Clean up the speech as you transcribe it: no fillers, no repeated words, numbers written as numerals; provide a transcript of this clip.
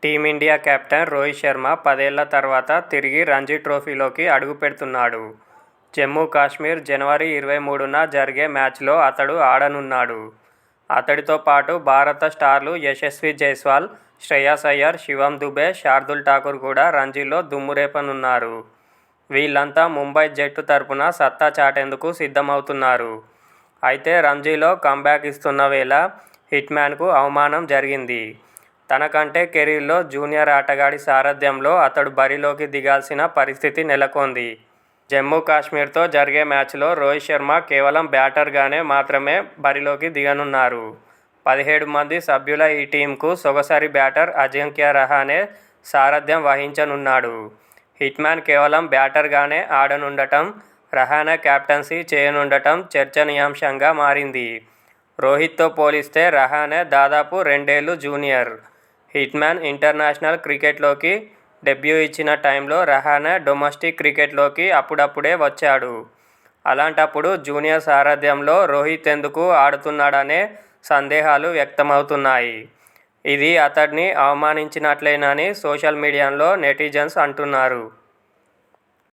Team India captain Rohit Sharma 10 ఏళ్ల తర్వాత తిరిగి రంజీ ట్రోఫీలోకి అడుగుపెడుతున్నాడు. జమ్మూ కాశ్మీర్ జనవరి 23న జరిగే మ్యాచ్లో అతడు ఆడనున్నాడు. అతడితో పాటు భారత స్టార్లు యశస్వీ జైస్వాల్, శ్రేయస్ అయ్యర్, శివం దుబే, శార్దూల్ ఠాకూర్ కూడా రంజీలో దుమ్మురేపనున్నారు. వీళ్లంతా ముంబై జట్టు తరపున సత్తా చాటేందుకు సిద్ధమవుతున్నారు. అయితే రంజీలో కమ్బ్యాక్ ఇస్తున్న వేళ హిట్మ్యాన్కు అవమానం జరిగింది. తనకంటే కెరీర్లో జూనియర్ ఆటగాడి సారథ్యంలో అతడు బరిలోకి దిగాల్సిన పరిస్థితి నెలకొంది. జమ్మూ కాశ్మీర్తో జరిగే మ్యాచ్లో రోహిత్ శర్మ కేవలం బ్యాటర్గానే మాత్రమే బరిలోకి దిగనున్నారు. 17 మంది సభ్యుల ఈ టీమ్కు సొగసరి బ్యాటర్ అజింక్య రహానె సారథ్యం వహించనున్నాడు. హిట్మ్యాన్ కేవలం బ్యాటర్గానే ఆడనుండటం, రహానె కెప్టెన్సీ చేయనుండటం చర్చనీయాంశంగా మారింది. రోహిత్తో పోలిస్తే రహానె దాదాపు 2 ఏళ్లు జూనియర్. హిట్మ్యాన్ ఇంటర్నేషనల్ క్రికెట్లోకి డెబ్యూ ఇచ్చిన టైంలో రహానె డొమెస్టిక్ క్రికెట్లోకి అప్పుడప్పుడే వచ్చాడు. అలాంటప్పుడు జూనియర్ సారథ్యంలో రోహిత్ ఎందుకు ఆడుతున్నాడనే సందేహాలు వ్యక్తమవుతున్నాయి. ఇది అతడ్ని అవమానించినట్లేనని సోషల్ మీడియాలో నెటిజన్స్ అంటున్నారు.